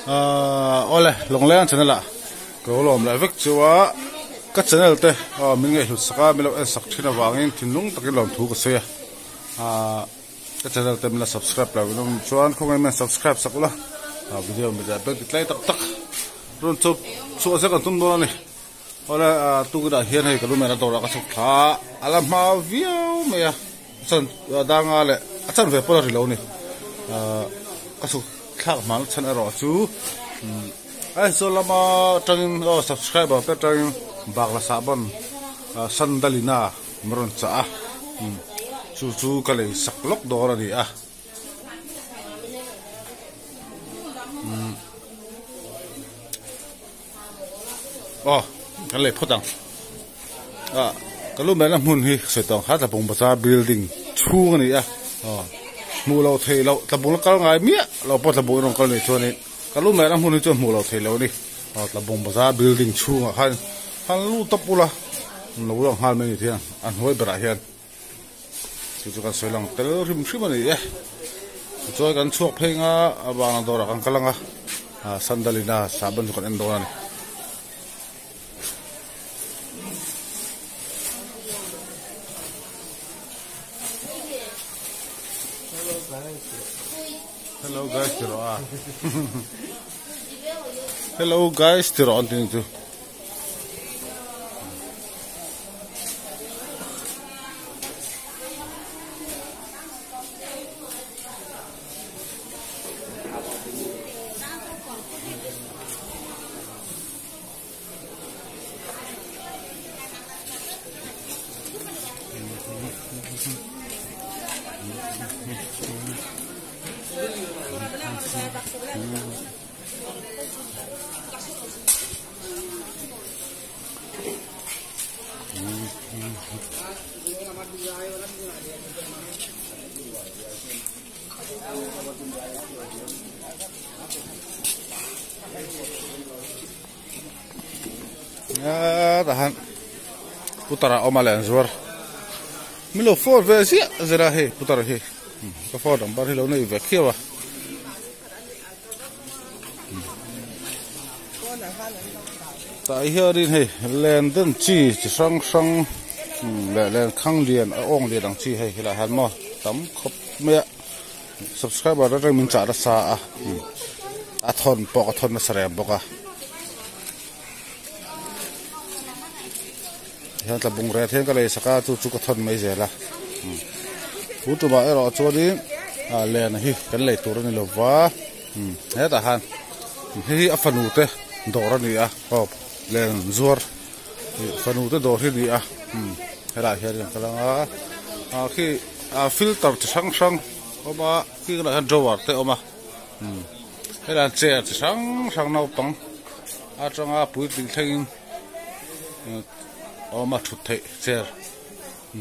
ole long len channel la ko lom la vek chuwa ka channel te min nge hlut saka milo en sak thina wangin thinlung takin lom thu ka se ka channel te mila subscribe la lom chuan khongai men subscribe sakula video mi da bek tlai tak tak run chu se kan tum do ni ole tu ga hian hei ka lu mena dora ka chuk tha ala ma view me ya chan danga le achan ve pora ri lo ni ka chuk khak mal chan aro chu ai so lama tangin subscriber pe tangin bakla sabon sandalina maron cha chu kale saklok dora ni kale photang kalu mena mun hi setong ha ta pong baza building chung ni mu lo thei lo ta bung kal ngai mi lo pot la bu rong kal ni choni kalu mena mun hi chu mu lo thei lo ni ta bung baza building chung han lu tapula lo rong hal me ni thian an hoi bra hian chu kan soilang tel rim shim ni choi kan chuak phenga awang dora kan kalanga sandalina sabon kan endora ni Hello guys, hello guys, tiro on tin tu. Tahan putara omalen zuar milo for versia zera he putara he ka for dam bar hilo nei vekhiwa ta hiarin he lenden chi sang len khang lian ong le dang chi he hila han mo tam khop me subscriber ra min cha ra sa a thon pok a thon na sare boka hian tla bung re then ka le saka chu ka thon mai zela putu ba ero chodi len hi kan le tur ni lova he ta han hi afanu te dor ni len zuar fanu te dor hi hela hian kalanga khi filter sang oma ki na han drawer te oma hela che sang nau pang a changa pui ting thing oma thuthe chair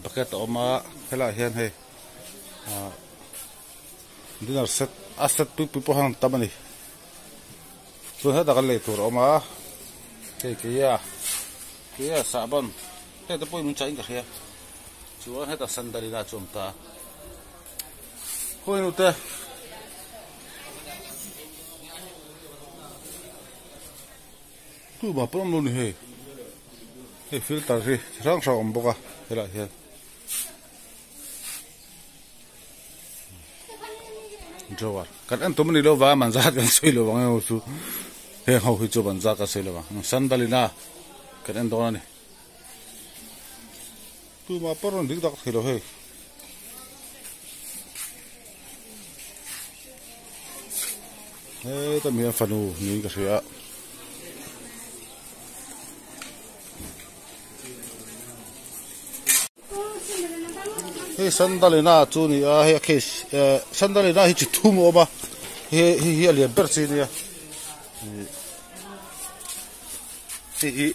bucket oma hela hian he dinner set asset pu hang tamani so hada kal le tur oma ke ya sabon te to poi mun chain ka khia chuan heta sandalina chomta hoi nu te tu ba prom lo ni he filter ri rang boka hela hian drawer kan an tumni lo wa man za kan soi lo wang su he ho hi chu ban za ka soi lo wa sandalina kan an dona ni tu ma paron dik dak khilo he ta mi fanu ni ka sia he sandalina chu ni he case sandalina hi thum oma he ali berchi ni hi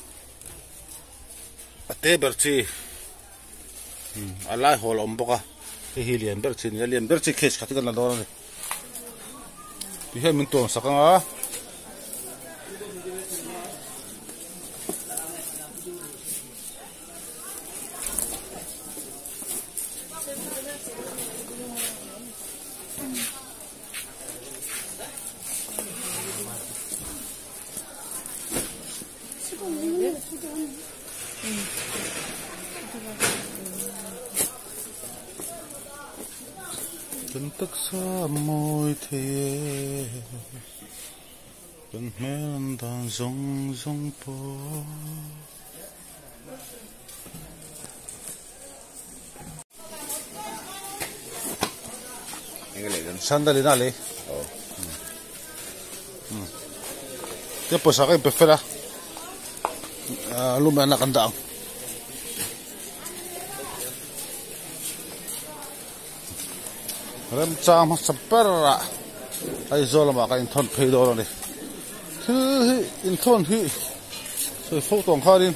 ate berchi alai hol omboka hi lian berchi ni lian berchi case khatika na dor ni hi min to sakanga ตักสามอยเทเป็นแม่นทางทรงปอSandali oh dia posaka perfera lumana kandang ram chang ma sapara ai zola ma ka in thon phei do ni hi in thon hi so pho tong kharin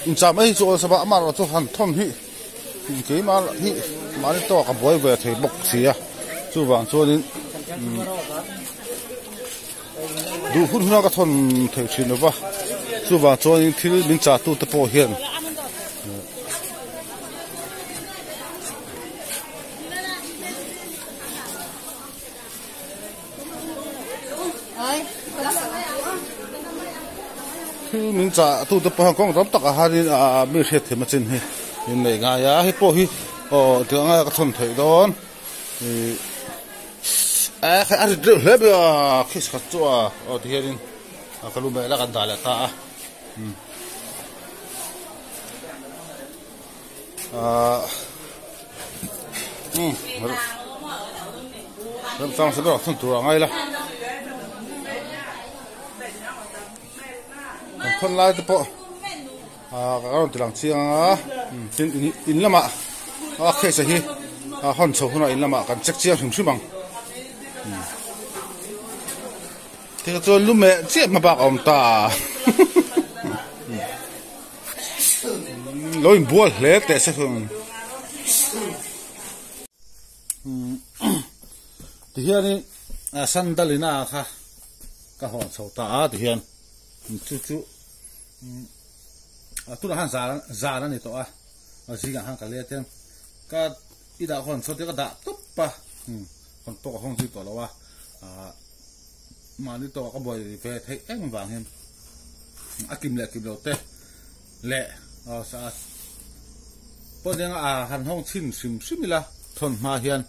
in cham ai zo sa ba ma ro to han thon hi ke ma hi ma ni to ka boy ve thei bok sia chu wang chu nin du hun na ka thon thei chin ba chu wang chu nin thil min cha tu te po hian min cha tu te po kong ram tak a harin a mi khet the ma chin hi in nei nga ya hi po hi o ti nga ka thon thei don khai ar dre lebe khis khat chu o ti herin ka lu me la kan dala ta ram sang se ba thon tu ngai la thon lai te po ka ron ti lang chiang tin in lama khe sa hi hon chho huna in lama kan chek chiang hrim mang te ka chon lu me che ma ba om ta loin bual hle te se khung ti hian sandalina kha ka hon chho ta ti hian chu tu han za ni to ziga han ka le ten ka ida hon chote ka da tuppa hon to ka hon ji to lawa ma ni to ka boy ve thei eng wang hem akim lo te le sa po deng han hong chin simila thon ma hian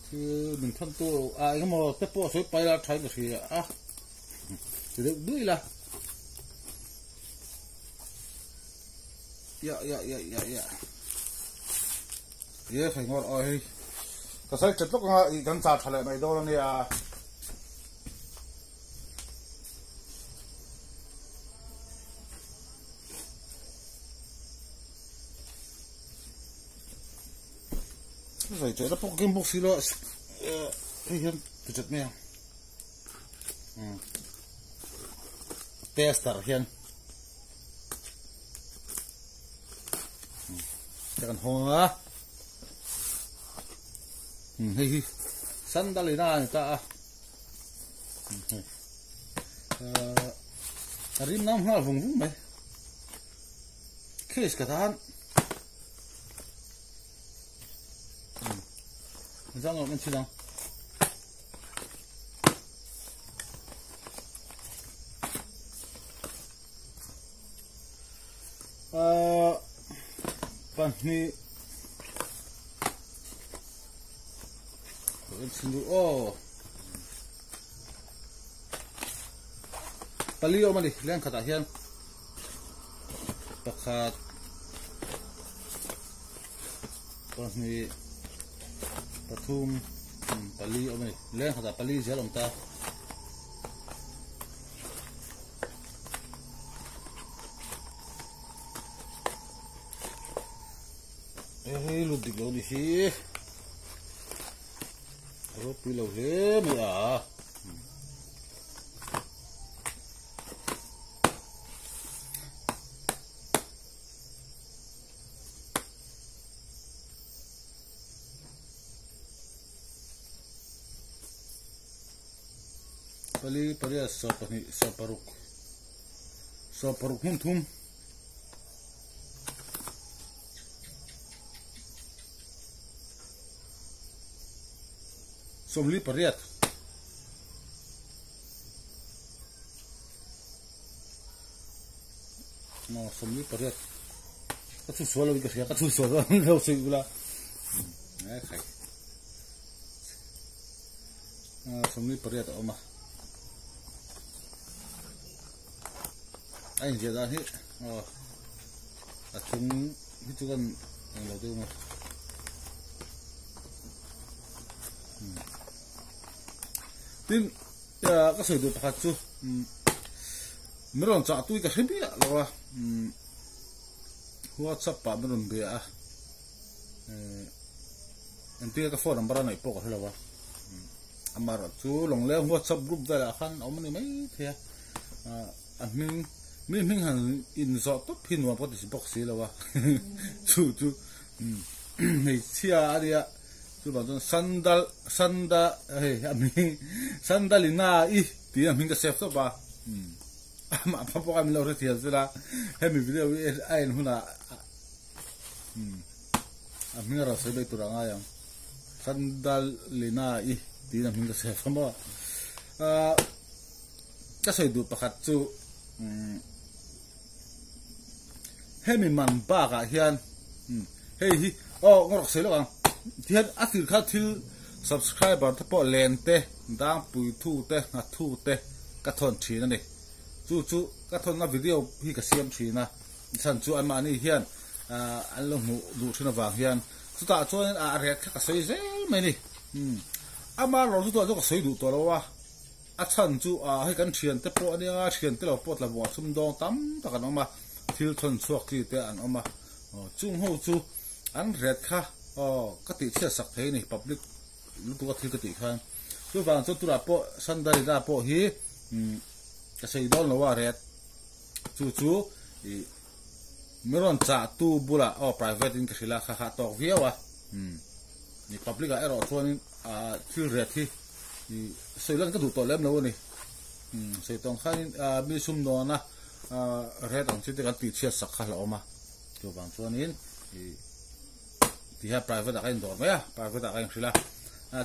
thi min thon tu ai mo te po soi pai la thai ka si ti de dui la ya ye khai ngor oi ka sai chet lok nga i kan cha thale mai do ni sai chet pok kim bok silo hian tu chet me tester hian kan hoa hi sandalina ni ta rim nam ha vung mai khes ka tan zang lo men chidang ni sindu palio mali len khata hian pakhat ni pathum palio mali len khata pali jalom ta lu dik lo di hi ro pi lo he mi pali saparuk hum thum somli pariat no somli pariat ka tu solo ka tu solo no se gula ไข่สมนี้เปรียดออกมาไอ้เจ้าด้านนี้ถึงที่ทุกคนเราดูมาทีนี้ก็สื่อดูประคัตจูไม่รู้จักตัวอีกแค่เบี้ยหรอวะหัวซับปะไม่รู้เบี้ยอันที่ก็โฟนนัมเบอร์ไหนปกติหรอวะอามาร์จูลงเลี้ยงหัวซับกรุ๊ปได้ละคันเอามันนี่ไม่เท่อันมิงหันอินสอดตุ๊บพินว่าพอดีสิบอกสิแล้ววะจูไม่เชื่ออะไรอ่ะจูบอกว่าซันดาเฮ้ยอามิซันดาลิน่าอีที่อามิงก็เซฟตัวบ้ามาพอกันเราเรียนสิละให้มีวิดีโอไอ้หุ่นอ่ะอามิงเราเซฟไปตัวง่ายยังซันดาลิน่าอีที่อามิงก็เซฟมั้งก็ใส่ดูประคัตจูให้มีมันบ้ากันเฮียนเฮ้ยงอกเสียแล้วกันเฮียนอาทิตย์ข้าที่ subscriber ถ้าพอเลนเต้ดังปุยทูเต้งัดทูเต้กระทนชีนั่นเองจู่กระทนนับวิดีโอพี่กระเสียมชีนะฉันจู่อันมานี่เฮียนอันลงหูดูที่นวางเฮียนสุดท้ายจู่นั้นอะไรกระเสียเสียไม่นี่อามาเราสุดท้ายก็เสียดูตัวแล้ววะอาฉันจู่ให้กันเชียนแต่พอเนี่ยเชียนแต่เราปวดละหัวซุ่มดองตั้มตะกันออกมาที่ทนสวกที่เตะอันออกมาจุ่งหูจู่อันเร็ดค่ะก็ติดเชื้อสักเทนี่พับลิกรู้ตัวที่ก็ติดค่ะจู่ฟังจู่ตัวละปอสันดาริดาปอฮีก็ใส่ดอนละว่าเร็ดจู่ไม่ร้อนจ่าตู้บุระprivate นี่ก็สิละค่ะตอกเวียวะนี่พับลิกอะไรส่วนที่เร็ดที่ใส่เรื่องก็ถูกตัวเล่มแล้วนี่ใส่ตรงข้างมีซุ่มนอนนะเรื่องที่จะการติดเชื้อสักข้าเราออกมาตัวบางส่วนนี้ที่ให้ private อะไรตัวไหมprivate อะไรสิละ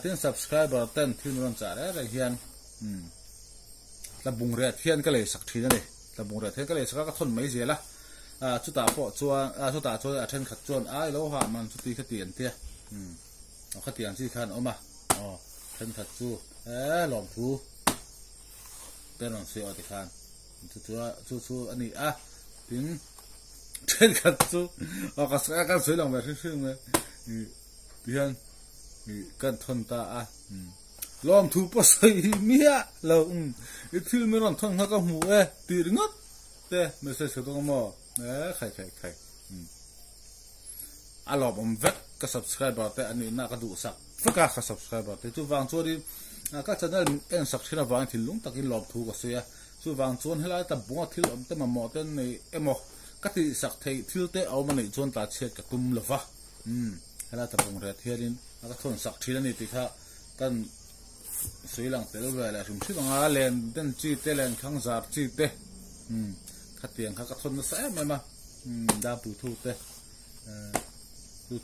ที่ subscriber เต้นที่มันจ่ายอะไรเฮียนระบุงเรียเฮียนก็เลยสักทีนั่นเองระบุงเรียเฮียนก็เลยสักก็ทนไม่เสียละชุดตาพอชัวชุดตาชัวเช่นขัดจวนแล้วหามันชุดตีขัดเตียนเตี้ยเอาขัดเตียนที่ขันออกมาเช่นขัดจูหลอมทูเป็นหลังเสียอติคานจู่อันนี้ถึงเช่นกันจู่ก็สกัดสวยหลังแบบซึ่งเลยเพียงกันทนตาหลอมทูปัสใส่เมียเราที่ไม่ร้อนทนเขาก็หูตีรึงดแต่ไม่ใช่สุดก็มั่วใครหลอมเวกก็ subscribe แต่อันนี้น่าก็ดูสักฟักก็ subscribe แต่จู่วางจู่ดิก็จะได้เอ็นสักที่เราวางที่ลุงตะกี้หลบถูกก็เสียจู่วางจู่ให้เราแต่บัวที่เราแต่มาหมดแต่ในก็ที่สักที่เตะเอามันในจวนตาเช็ดกับตุ้มเลยวะให้เราแต่บังเรียเทียดินแล้วก็ทนสักที่นั่นนี่ติค่ะกันสวยหลังแต่ละเวลาชุมชื่อบางเลนเต้นจีเตเลนข้างซาบจีเตขัดเตียงเขาก็ทนมาแซ่บไหมมาดาปูทูเต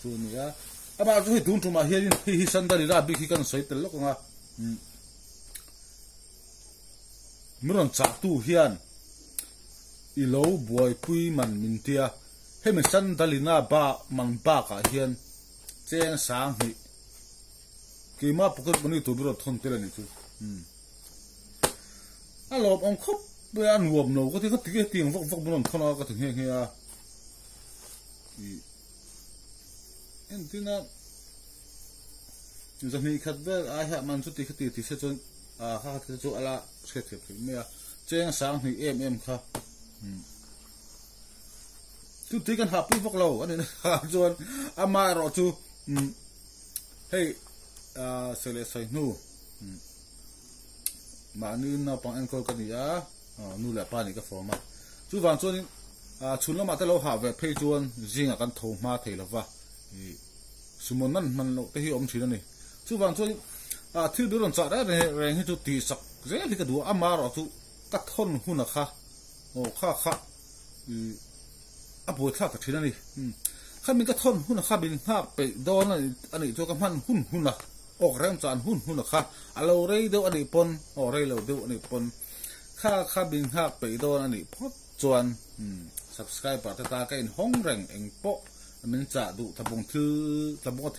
จู่นี่มาจู่ให้ตุ้มทุ่มมาเฮียดินที่สันดาริราบิกกันสวยแต่ละก็ง่ะเมื่อวันจักตู้เฮียนอีโลบวยปุยมันมินเตียให้มันสันดาลิน่าบ้ามันบ้ากะเฮียนเจ้งสางหิกี่มาปกติมันนี่ตัวบิโรทนเตลนี่จู่หลบองคบเบื่อหนวมหนูก็ที่เขาตีเตียงฟักมันนทนก็ถึงเฮียเอ็นที่น่ะจะมีขัดเวลอาหารมันสุดที่ขัดที่เสียจนข้าจะจู่อะไรเสียทีเมียเจ้งสางหิค่ะทุกทีกันหาปีพวกเราอันนี้นะจวนอามาเราจู่เฮ้ยเสลใส่นู่มานี่น่าปังอันก็กันนี่นู่แหละป้านี่ก็ฟอร์มาจู่วันจวนชุนแล้วมาแต่เราหาเว็บเพจจวนจิงกันโทรมาเทลว่าสมมติมันเราไปที่อมชีนั่นนี่จู่วันจวนที่ดูรอนจ่าได้แรงให้จู่ตีสักเรื่องที่กระดูอามาเราจู่กัดทนหุ่นนะคะข้าปวดข้ากับทีนั่นนี่ข้ามีกระทนหุ่นข้าบินข้าไปโดนอันนี้ตัวกำมันหุ่นนะออกแรงจานหุ่นนะคะเราเรียกอันนี้ปนเรียกเราเดียวอันนี้ปนข้าบินข้าไปโดนอันนี้พอจวนsubscribe ปฏิตากันห้องแรงเองโป มินจ่าดูถ้าบงถื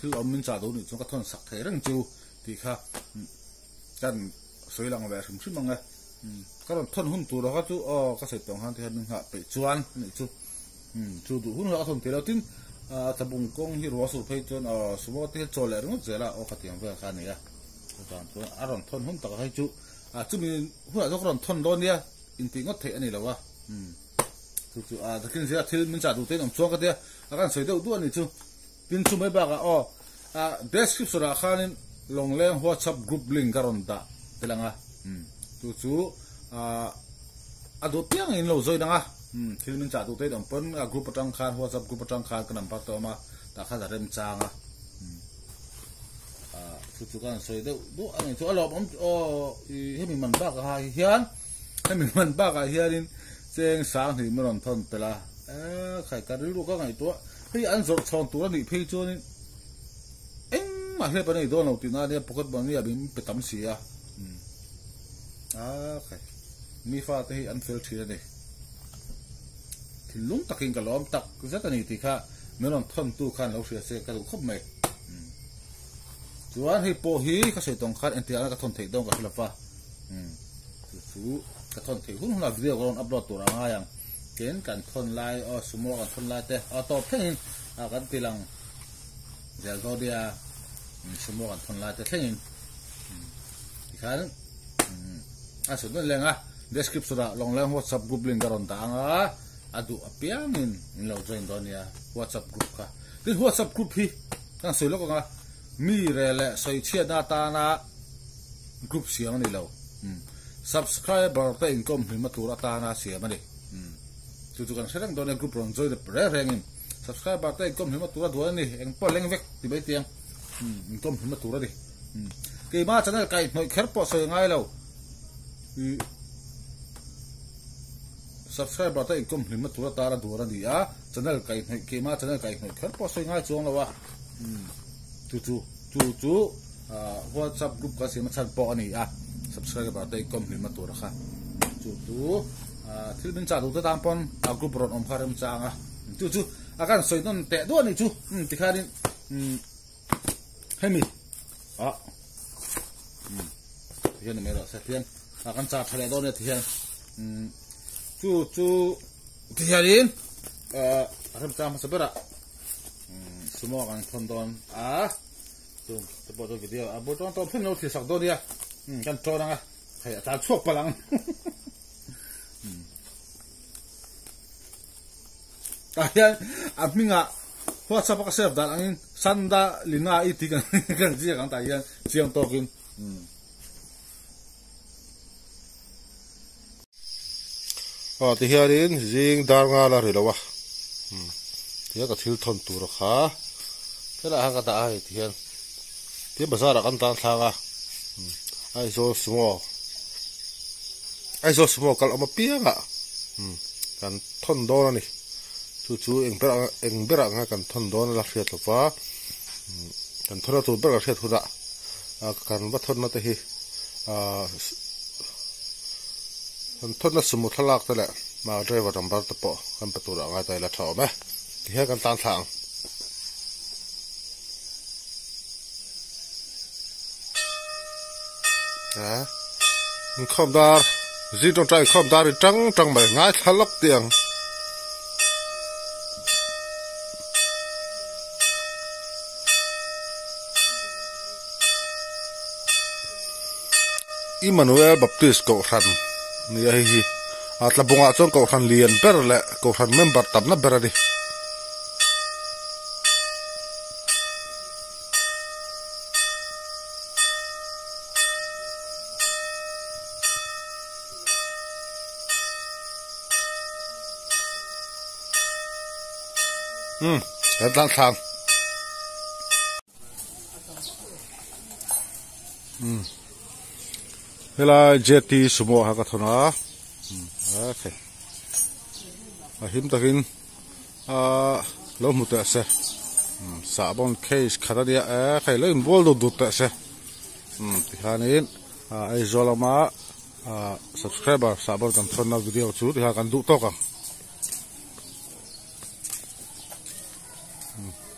อเอามินจ่าดูนี่จงกระทอนสักเทเรื่องจูที่ค่ะกันสวยหลังแบบชุ่มๆมั้งไงก็ทนหุ่นตัวเราก็จูก็ใส่ตรงหันที่นึงฮะไปจวนนี่จูดูหุ่นเราก็ทนที่เราทิ้งถ้าบงกงที่รัวสุดไปจนสมมติที่โจเลยรู้เจละขัดยังเพื่อการนี่อ่ะตอนตัวทนหุ่นต่อให้จูจูมีหุ่นเราก็ทนโดนเนี่ยอินทิงก็เทอันนี้แล้ววะจูถ้ากินเสียที่มินจ่าดูเต้นจวงก็เดียอาการสวยเดียวด้วยนี่จูกินชุ่มไม่บ้าก็description ราคานี่ลงเล่น WhatsApp group link การันตาเท่านั้นจูดูเพียงอินโลซอยนังที่มินจ่าดูเต้นปนกลุ่มประจังคาร WhatsApp กลุ่มประจังคารกันนำปัตตามาตาข้าจะเริ่มจางจูกันสวยเดียวดูอันนี้จูอารมณ์ให้มีมันบ้าก็เฮียนให้มีมันบ้าก็เฮียนเสียงสางที่มันทนแต่ละใครกันรู้ก็ไงตัวพี่อันสดช่องตัวนี่พี่จูนี่มาเฮ้ยปนไอ้โดนเอาตีน่าเนี่ยปกติบางเนี่ยบินไปตั้มเสียใครมีฟ้าที่อันเฟลทีนี่ที่ลุงตักกินกับล้อมตักก็จะตันนี่ที่ข้ามันทนตู้ขันเราเสียเสียกระดูกขบไม่ส่วนให้โปฮีก็ใส่ตรงขันอันที่อันก็ทนถี่ตรงกับที่ละฟ้าสู้ก็ทนถี่หุ่นเราวิดีโอก็อัพโหลดตัวเราง่ายอย่างเกณฑ์การทนลายสมมติการทนลายแต่ต่อเพ่งกันตีลังเดี๋ยวก็เดียสมมติการทนลายแต่เพ่งอีกครั้งสุดนั่นเลยdescription ลงเล่น WhatsApp group link การันตาดูอภิยังเราjoin ตอนนี้ WhatsApp group ค่ะที่ WhatsApp group พี่ตั้งสื่อแล้วก็มีเรื่องเลยใส่เชียร์หน้าตาหน้ากลุ่มเสียงนี่เรา subscriber แต่อินคอมถึงมาตัวตาหน้าเสียมันดิจู่ๆกันเสร็จตอนนี้กลุ่มรอนจอยเด็ดแรงๆ subscriber แต่อินคอมถึงมาตัวนี่เองป้อนเล่งเวกที่ใบเตียงอินคอมถึงมาตัวดิกี่มาจะได้ไกลหน่อยแค่ปอใส่ง่ายเราsubscriber แต่อินคอมถึงมาตัวตาละตัวนี่จะได้ไกลกี่มาจะได้ไกลหน่อยแค่ปอใส่ง่ายจวงแล้ววะจู่WhatsApp group ก็เสียมาชันปอนี่subscriber แต่อินคอมถึงมาตัวละค่ะจู่ที่เป็นจ่าดูตามปอนกลุ่มรอนอมคาร์มจางจู่อาการสวยนั่นแต่ด้วยนี่ที่ข้านี่ให้มีที่นี่ไม่หรอกเสียเทียนอาการจ่าทะเลด้วยเนี่ยที่นี่จู่ที่นี่อาการจ่ามาสับระสมองกันทนตอนจู่จะบอกตัววิดีโอบอกตัวเพิ่งเอาที่สักตัวเดียวกันโจนังใครจะชกพลังTayan, aming nga, WhatsApp ka serve dan angin sanda lina iti kan siya kang tayan siyang token. Tihiarin jing dar nga la rilawa. Tiya ka thil thon tur kha. Tela ha ka ta ai tihian. Ti bazar kan tan thanga. Ai so small kal ama pia nga. Kan thon do na ni. Chu eng bera nga kan thon don la hriat lowa kan thora tu bera hriat hura kan ba thon na te hi kan thon na sumu thalak te le ma driver number te po kan patura nga tai la thaw me ti he kan tan thang khom dar ji dong trai khom dar tang mai ngai thalak tiang Emmanuel Baptist ko ran ni hi atla bunga chong ko ran lian ber le ko ran member tab na beradi dan thang Hela jeti sumo hakathona okay him takin lo muta se sabon case khadadia khai lo inbol do dutta se tihanin ai zolama subscriber sabon kan thonna video chu tiha kan du to ka อืม